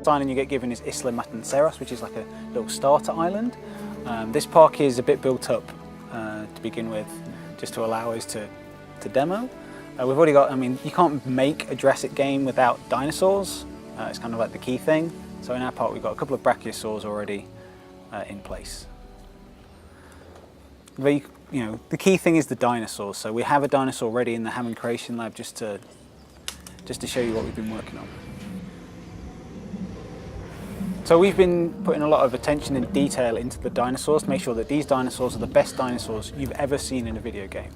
Island you get given is Isla Matanceros, which is like a little starter island. This park is a bit built up to begin with, just to allow us to demo. We've already got, I mean, you can't make a Jurassic game without dinosaurs. It's kind of like the key thing. So in our park we've got a couple of brachiosaurs already in place. The key thing is the dinosaurs. So we have a dinosaur ready in the Hammond Creation Lab just to show you what we've been working on. So we've been putting a lot of attention and detail into the dinosaurs to make sure that these dinosaurs are the best dinosaurs you've ever seen in a video game.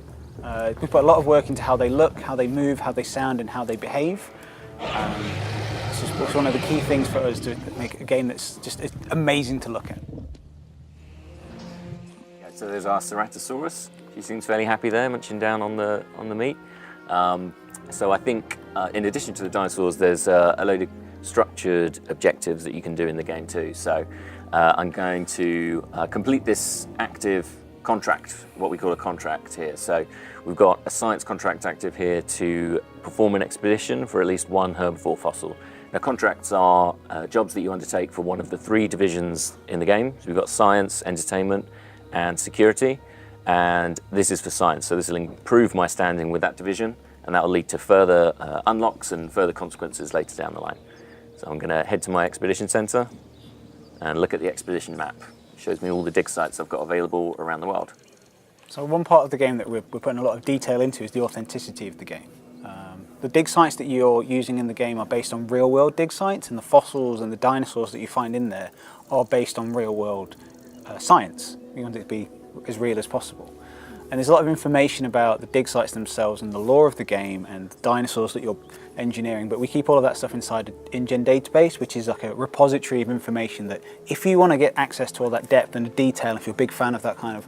We put a lot of work into how they look, how they move, how they sound and how they behave. It's one of the key things for us to make a game that's just amazing to look at. Yeah, so there's our Ceratosaurus. She seems fairly happy there, munching down on the meat. So I think in addition to the dinosaurs, there's a load of structured objectives that you can do in the game too. So I'm going to complete this active contract, what we call a contract here. So we've got a science contract active here to perform an expedition for at least one herbivore fossil. Now contracts are jobs that you undertake for one of the 3 divisions in the game. So we've got science, entertainment and security, and this is for science. So this will improve my standing with that division, and that will lead to further unlocks and further consequences later down the line. So I'm going to head to my expedition center and look at the expedition map. It shows me all the dig sites I've got available around the world. So one part of the game that we're putting a lot of detail into is the authenticity of the game. The dig sites that you're using in the game are based on real-world dig sites, and the fossils and the dinosaurs that you find in there are based on real-world science. We want it to be as real as possible. And there's a lot of information about the dig sites themselves and the lore of the game and the dinosaurs that you're engineering, but we keep all of that stuff inside an InGen database, which is like a repository of information that if you want to get access to all that depth and the detail, if you're a big fan of that kind of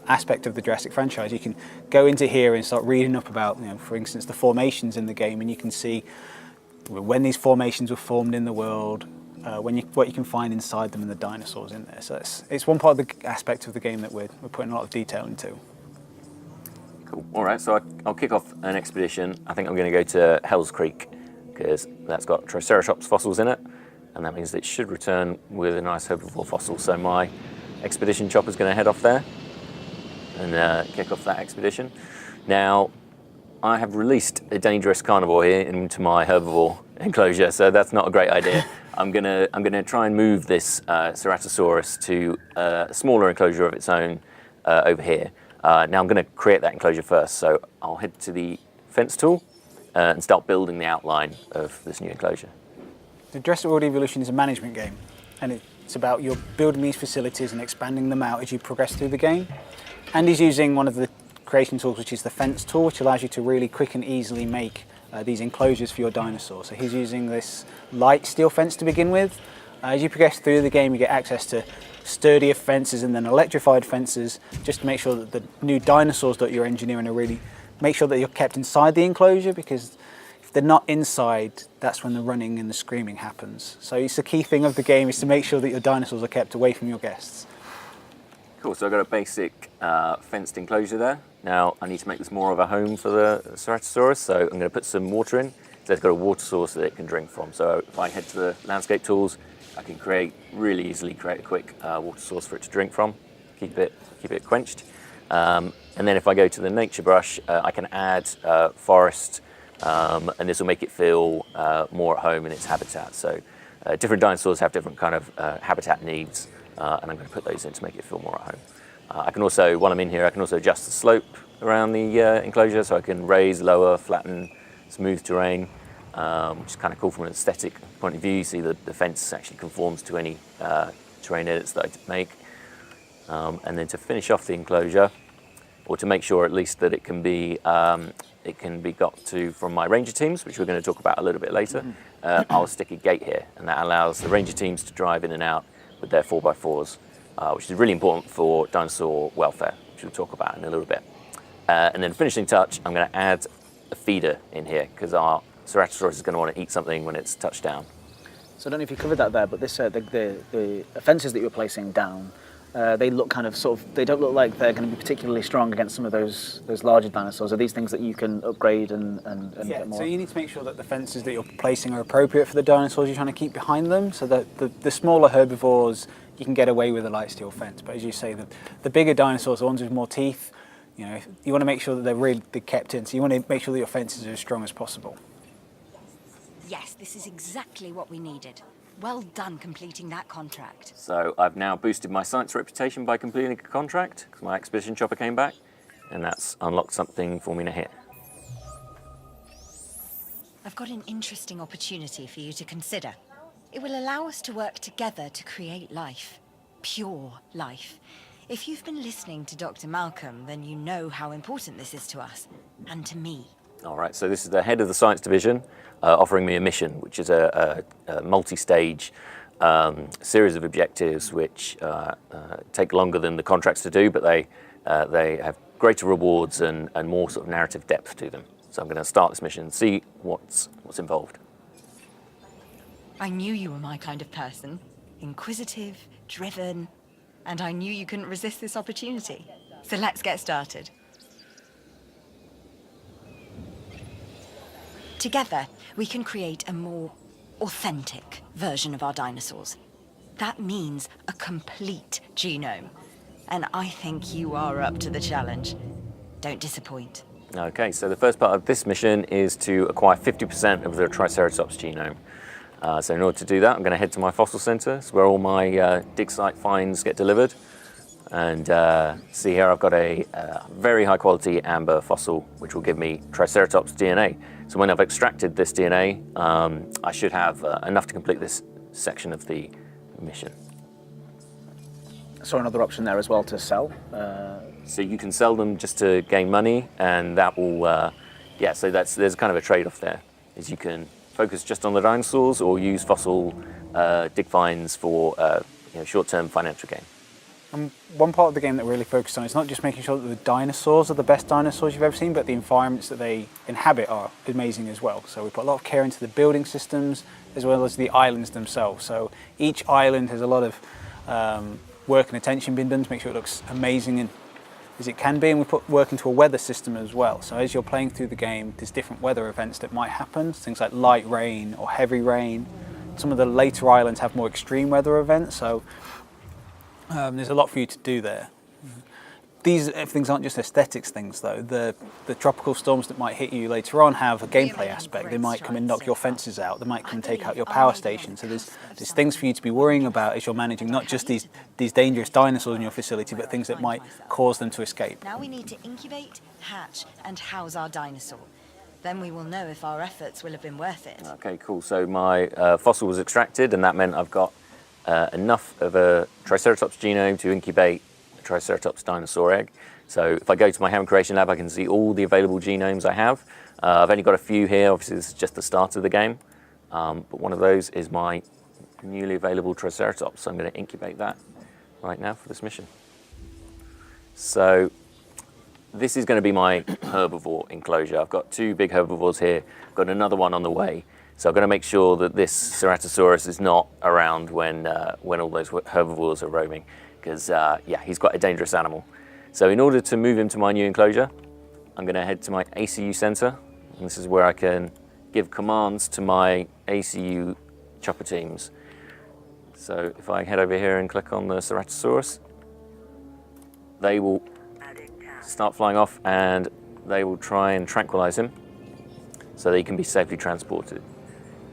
aspect of the Jurassic franchise, you can go into here and start reading up about, for instance, the formations in the game, and you can see when these formations were formed in the world, what you can find inside them and the dinosaurs in there. So it's one part of the aspect of the game that we're putting a lot of detail into. Cool. All right, so I'll kick off an expedition. I think I'm going to go to Hell's Creek because that's got Triceratops fossils in it, and that means that it should return with a nice herbivore fossil. So my expedition chopper's going to head off there and kick off that expedition. Now, I have released a dangerous carnivore here into my herbivore enclosure, so that's not a great idea. I'm gonna try and move this Ceratosaurus to a smaller enclosure of its own over here. Now I'm going to create that enclosure first, so I'll head to the fence tool and start building the outline of this new enclosure. The Jurassic World Evolution is a management game, and it's about you're building these facilities and expanding them out as you progress through the game. And he's using one of the creation tools, which is the fence tool, which allows you to really quick and easily make these enclosures for your dinosaurs. So he's using this light steel fence to begin with. As you progress through the game, you get access to sturdier fences and then electrified fences, just to make sure that the new dinosaurs that you're engineering are really, make sure that you're kept inside the enclosure, because if they're not inside, that's when the running and the screaming happens. So it's the key thing of the game is to make sure that your dinosaurs are kept away from your guests. Cool, so I've got a basic fenced enclosure there. Now I need to make this more of a home for the Ceratosaurus, so I'm going to put some water in. So it's got a water source that it can drink from. So if I head to the landscape tools, I can really easily create a quick water source for it to drink from, keep it quenched. And then if I go to the nature brush, I can add forest, and this will make it feel more at home in its habitat. So different dinosaurs have different kind of habitat needs, and I'm going to put those in to make it feel more at home. I can also, while I'm in here, I can also adjust the slope around the enclosure, so I can raise, lower, flatten, smooth terrain. Which is kind of cool from an aesthetic point of view. You see the fence actually conforms to any terrain edits that I make. And then to finish off the enclosure, or to make sure at least that it can be got to from my ranger teams, which we're going to talk about a little bit later, I'll stick a gate here, and that allows the ranger teams to drive in and out with their 4x4s, which is really important for dinosaur welfare, which we'll talk about in a little bit. And then finishing touch, I'm going to add a feeder in here, because our Ceratosaurus is going to want to eat something when it's touched down. So I don't know if you covered that there, but this the fences that you're placing down They look kind of they don't look like they're going to be particularly strong against some of those larger dinosaurs. Are these things that you can upgrade and get more? So you need to make sure that the fences that you're placing are appropriate for the dinosaurs you're trying to keep behind them, so that the smaller herbivores, you can get away with a light steel fence. But as you say, the bigger dinosaurs, the ones with more teeth, you know, you want to make sure that they're kept in. So you want to make sure that your fences are as strong as possible. Yes, this is exactly what we needed. Well done completing that contract. So I've now boosted my science reputation by completing a contract, because my expedition chopper came back, and that's unlocked something for me to hit. I've got an interesting opportunity for you to consider. It will allow us to work together to create life. Pure life. If you've been listening to Dr. Malcolm, then you know how important this is to us, and to me. All right, so this is the head of the science division offering me a mission, which is a multi-stage series of objectives which take longer than the contracts to do, but they have greater rewards and more sort of narrative depth to them. So I'm going to start this mission and see what's involved. I knew you were my kind of person. Inquisitive, driven, and I knew you couldn't resist this opportunity. So let's get started. Together, we can create a more authentic version of our dinosaurs. That means a complete genome. And I think you are up to the challenge. Don't disappoint. Okay, so the first part of this mission is to acquire 50% of the Triceratops genome. So in order to do that, I'm going to head to my fossil center. It's where all my dig site finds get delivered. And see here, I've got a very high quality amber fossil, which will give me Triceratops DNA. So when I've extracted this DNA, I should have enough to complete this section of the mission. I saw another option there as well to sell. So you can sell them just to gain money, and that will, so there's kind of a trade-off there, is you can focus just on the dinosaurs or use fossil dig finds for short-term financial gain. And one part of the game that we're really focused on is not just making sure that the dinosaurs are the best dinosaurs you've ever seen, but the environments that they inhabit are amazing as well. So we put a lot of care into the building systems as well as the islands themselves. So each island has a lot of work and attention being done to make sure it looks amazing and as it can be, and we put work into a weather system as well. So as you're playing through the game, there's different weather events that might happen, things like light rain or heavy rain. Some of the later islands have more extreme weather events, so there's a lot for you to do there. These things aren't just aesthetics things though. The tropical storms that might hit you later on have a gameplay aspect. They might come and knock your fences out. They might come and take out your power station. So there's things for you to be worrying about as you're managing not just these dangerous dinosaurs in your facility, but things that might cause them to escape. Now we need to incubate, hatch, and house our dinosaur. Then we will know if our efforts will have been worth it. Okay, cool. So my fossil was extracted, and that meant I've got enough of a Triceratops genome to incubate a Triceratops dinosaur egg. So if I go to my Hammond Creation Lab, I can see all the available genomes I have. I've only got a few here. Obviously, this is just the start of the game. But one of those is my newly available Triceratops. So I'm going to incubate that right now for this mission. So this is going to be my herbivore enclosure. I've got two big herbivores here. I've got another one on the way. So I'm going to make sure that this Ceratosaurus is not around when all those herbivores are roaming, because he's quite a dangerous animal. So in order to move him to my new enclosure, I'm going to head to my ACU center, and this is where I can give commands to my ACU chopper teams. So if I head over here and click on the Ceratosaurus, they will start flying off and they will try and tranquilize him so that he can be safely transported.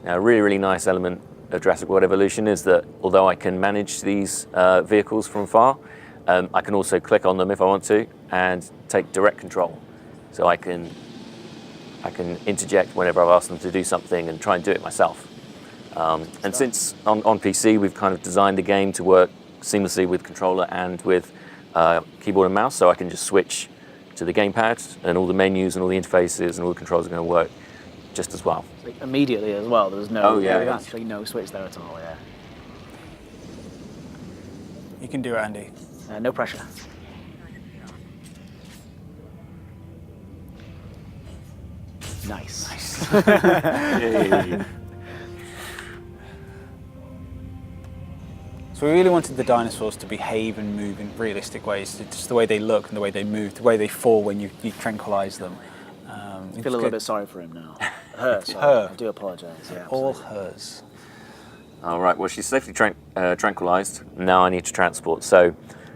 Now, a really, really nice element of Jurassic World Evolution is that although I can manage these vehicles from far, I can also click on them if I want to and take direct control. So I can interject whenever I've asked them to do something and try and do it myself. And since on PC we've kind of designed the game to work seamlessly with controller and with keyboard and mouse, so I can just switch to the gamepad and all the menus and all the interfaces and all the controls are going to work just as well. Immediately as well, there's no actually no switch there at all, yeah. You can do it, Andy. No pressure. Nice. Yay. So we really wanted the dinosaurs to behave and move in realistic ways, just the way they look and the way they move, the way they fall when you tranquilise them. I feel a little bit sorry for him now. Her, sorry. Her. I do apologise. Yeah, All absolutely. hers. All right, well, she's safely tranquilized. Now I need to transport. So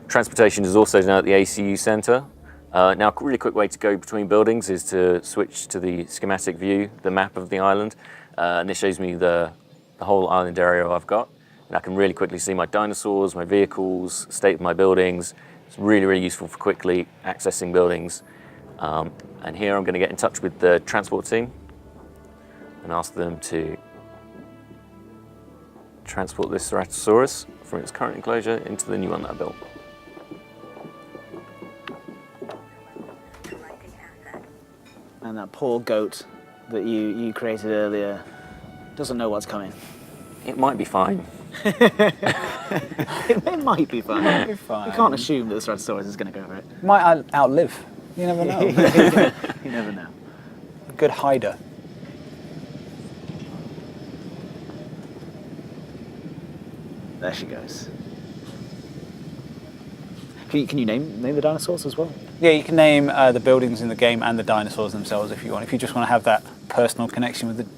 transportation is also now at the ACU center. Now, a really quick way to go between buildings is to switch to the schematic view, the map of the island. And this shows me the whole island area I've got. And I can really quickly see my dinosaurs, my vehicles, state of my buildings. It's really, really useful for quickly accessing buildings. And here I'm going to get in touch with the transport team and ask them to transport this Ceratosaurus from its current enclosure into the new one that I built. And that poor goat that you created earlier doesn't know what's coming. It might be fine. It might be fine. It'll be fine. You can't assume that the Ceratosaurus is going to go for it. Might outlive. You never know. You never know. A good hider. There she goes. Can you name the dinosaurs as well? Yeah, you can name the buildings in the game and the dinosaurs themselves if you want. If you just want to have that personal connection with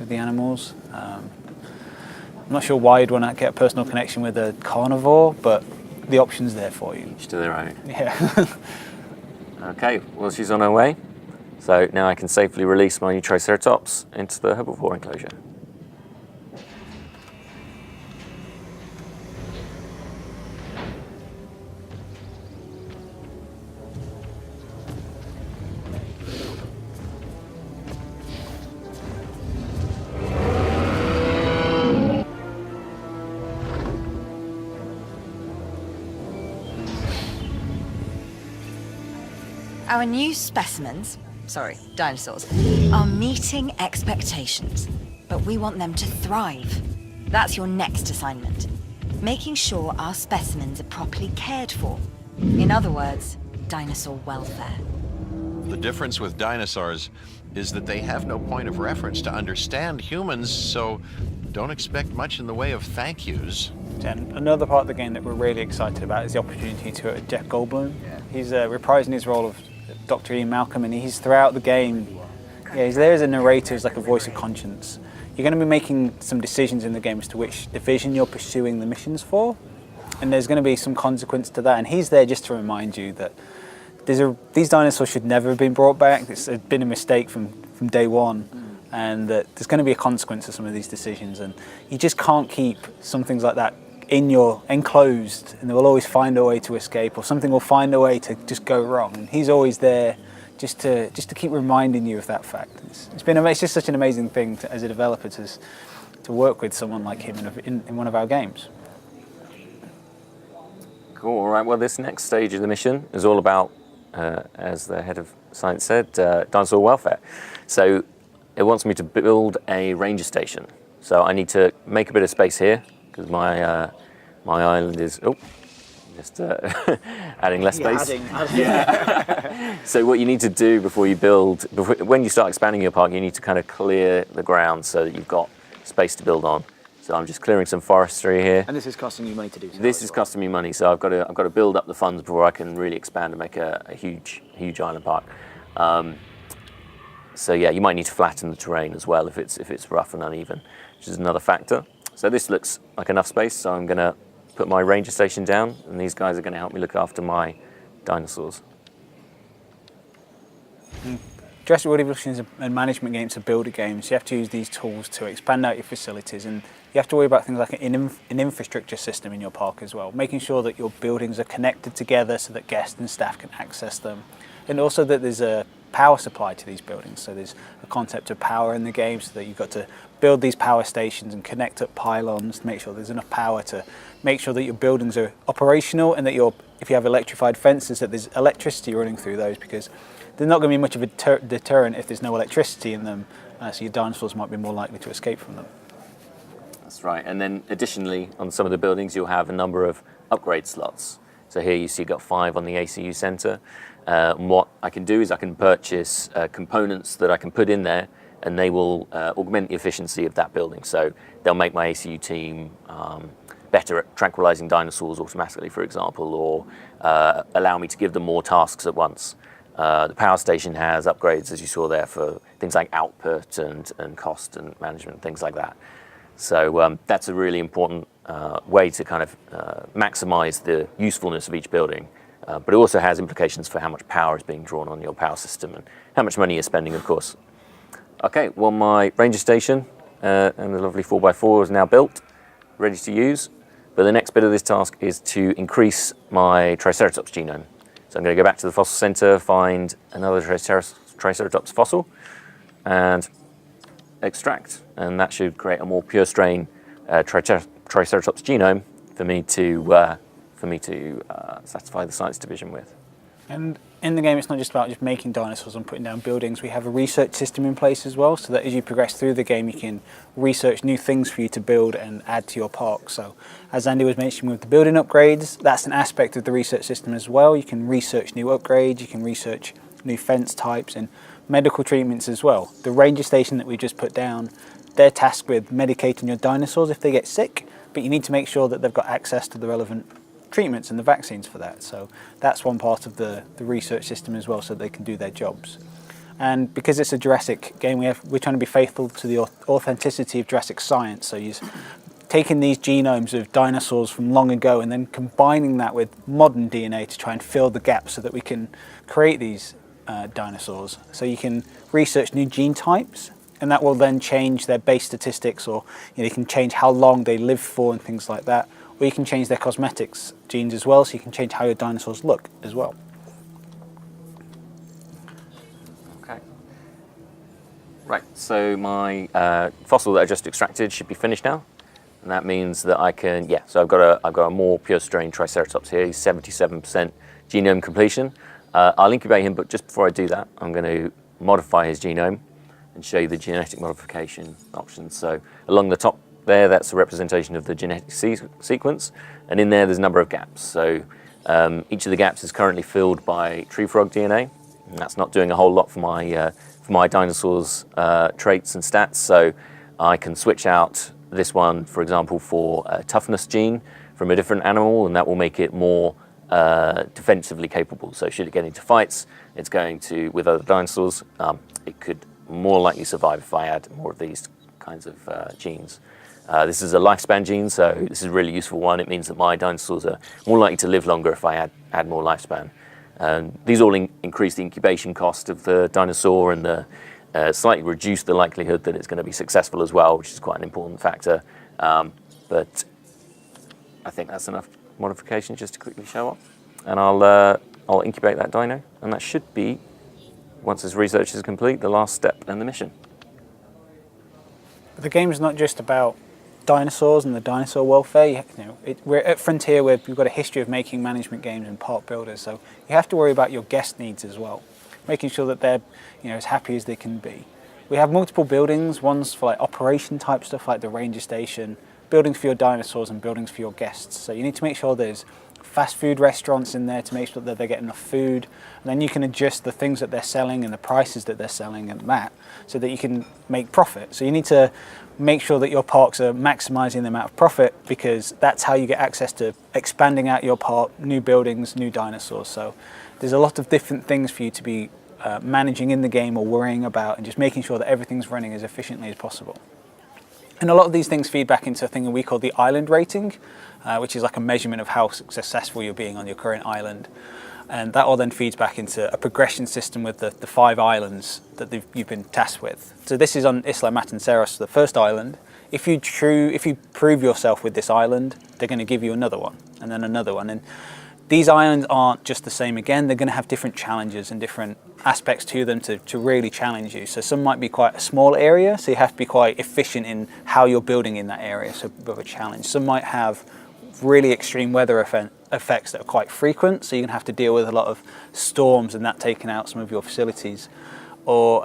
the animals. I'm not sure why you'd want to get a personal connection with a carnivore, but the option's there for you. Each to their own. Yeah. Okay, well, she's on her way. So now I can safely release my new Triceratops into the herbivore enclosure. Our new specimens, sorry, dinosaurs, are meeting expectations, but we want them to thrive. That's your next assignment. Making sure our specimens are properly cared for. In other words, dinosaur welfare. The difference with dinosaurs is that they have no point of reference to understand humans, so don't expect much in the way of thank yous. And another part of the game that we're really excited about is the opportunity to Jeff Goldblum. He's reprising his role of Dr. Ian Malcolm, and he's throughout the game. Yeah, he's there as a narrator, as like a voice of conscience. You're going to be making some decisions in the game as to which division you're pursuing the missions for, and there's going to be some consequence to that. And he's there just to remind you that these dinosaurs should never have been brought back. It's been a mistake from day one, and that there's going to be a consequence to some of these decisions. And you just can't keep some things like that in your enclosed, and they will always find a way to escape, or something will find a way to just go wrong. And he's always there just to keep reminding you of that fact. It's just such an amazing thing as a developer to work with someone like him in one of our games. Cool, all right, well, this next stage of the mission is all about, as the head of science said, dinosaur welfare. So it wants me to build a ranger station. So I need to make a bit of space here, because my island is, just adding less space. Adding. So what you need to do before you build, when you start expanding your park, you need to kind of clear the ground so that you've got space to build on. So I'm just clearing some forestry here. And this is costing you money to do so. This is costing me money, so I've got to build up the funds before I can really expand and make a huge island park. So yeah, you might need to flatten the terrain as well if it's rough and uneven, which is another factor. So this looks like enough space, so I'm going to put my ranger station down, and these guys are going to help me look after my dinosaurs. Jurassic World Evolution is a management game, it's a builder game, so you have to use these tools to expand out your facilities, and you have to worry about things like an infrastructure system in your park as well, making sure that your buildings are connected together so that guests and staff can access them, and also that there's a power supply to these buildings. So there's a concept of power in the game, so that you've got to build these power stations and connect up pylons to make sure there's enough power to make sure that your buildings are operational, and that if you have electrified fences, that there's electricity running through those, because there's not going to be much of a deterrent if there's no electricity in them, so your dinosaurs might be more likely to escape from them. That's right, and then additionally on some of the buildings you'll have a number of upgrade slots. So here you see you've got 5 on the ACU Centre. And what I can do is I can purchase components that I can put in there, and they will augment the efficiency of that building. So they'll make my ACU team better at tranquilizing dinosaurs automatically, for example, or allow me to give them more tasks at once. The power station has upgrades, as you saw there, for things like output and cost and management, things like that. So that's a really important way to kind of maximize the usefulness of each building. But it also has implications for how much power is being drawn on your power system and how much money you're spending, of course. Okay, well, my ranger station and the lovely 4x4 is now built, ready to use. But the next bit of this task is to increase my Triceratops genome. So I'm going to go back to the fossil center, find another Triceratops fossil, and extract. And that should create a more pure strain Triceratops genome for me to satisfy the science division with. And in the game, it's not just about just making dinosaurs and putting down buildings. We have a research system in place as well, so that as you progress through the game, you can research new things for you to build and add to your park. So as Andy was mentioning with the building upgrades, that's an aspect of the research system as well. You can research new upgrades, you can research new fence types and medical treatments as well. The ranger station that we just put down, they're tasked with medicating your dinosaurs if they get sick, but you need to make sure that they've got access to the relevant treatments and the vaccines for that. So that's one part of the research system as well, so they can do their jobs. And because it's a Jurassic game, we're trying to be faithful to the authenticity of Jurassic science. So you're taking these genomes of dinosaurs from long ago and then combining that with modern DNA to try and fill the gaps so that we can create these dinosaurs. So you can research new gene types, and that will then change their base statistics, or you can change how long they live for and things like that. Or you can change their cosmetics genes as well, so you can change how your dinosaurs look as well. Okay. Right, so my fossil that I just extracted should be finished now. And that means that I can, so I've got a more pure strain Triceratops here. He's 77% genome completion. I'll incubate him, but just before I do that, I'm going to modify his genome and show you the genetic modification options. So along the top there, that's a representation of the genetic sequence, and in there's a number of gaps. So each of the gaps is currently filled by tree frog DNA, and that's not doing a whole lot for my dinosaurs' traits and stats. So I can switch out this one, for example, for a toughness gene from a different animal, and that will make it more defensively capable. So should it get into fights, it's going to, with other dinosaurs, it could more likely survive if I add more of these kinds of genes. This is a lifespan gene, so this is a really useful one. It means that my dinosaurs are more likely to live longer if I add more lifespan. These all increase the incubation cost of the dinosaur and slightly reduce the likelihood that it's going to be successful as well, which is quite an important factor. But I think that's enough modification just to quickly show up. And I'll incubate that dino, and that should be, once this research is complete, the last step in the mission. The game is not just about dinosaurs and the dinosaur welfare. We're at Frontier, where we've got a history of making management games and park builders, so you have to worry about your guest needs as well, making sure that they're as happy as they can be. We have multiple buildings, ones for like operation type stuff like the ranger station, buildings for your dinosaurs and buildings for your guests. So you need to make sure there's fast food restaurants in there to make sure that they get enough food, and then you can adjust the things that they're selling and the prices that they're selling and that, so that you can make profit. So you need to make sure that your parks are maximizing the amount of profit, because that's how you get access to expanding out your park, new buildings, new dinosaurs. So there's a lot of different things for you to be managing in the game or worrying about, and just making sure that everything's running as efficiently as possible. And a lot of these things feed back into a thing that we call the island rating, which is like a measurement of how successful you're being on your current island. And that all then feeds back into a progression system with the 5 islands that you've been tasked with. So this is on Isla Matanceros, the first island. If you prove yourself with this island, they're going to give you another one, and then another one. And these islands aren't just the same again, they're going to have different challenges and different aspects to them to really challenge you. So some might be quite a small area, so you have to be quite efficient in how you're building in that area, so of a challenge. Some might have really extreme weather effects that are quite frequent, so you're going to have to deal with a lot of storms and that taking out some of your facilities, or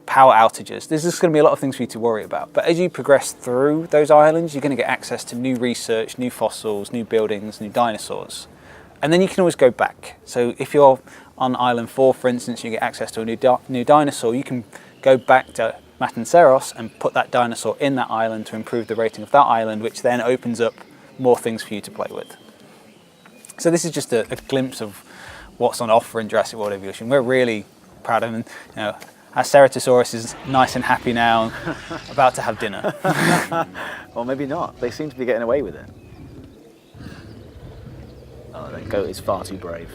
power outages. There's just going to be a lot of things for you to worry about. But as you progress through those islands, you're going to get access to new research, new fossils, new buildings, new dinosaurs. And then you can always go back. So if you're on Island 4, for instance, you get access to a new dinosaur, you can go back to Matanceros and put that dinosaur in that island to improve the rating of that island, which then opens up more things for you to play with. So this is just a glimpse of what's on offer in Jurassic World Evolution. We're really proud of them. You know, our Ceratosaurus is nice and happy now, about to have dinner. Or maybe not. They seem to be getting away with it. Oh, that goat is far too brave.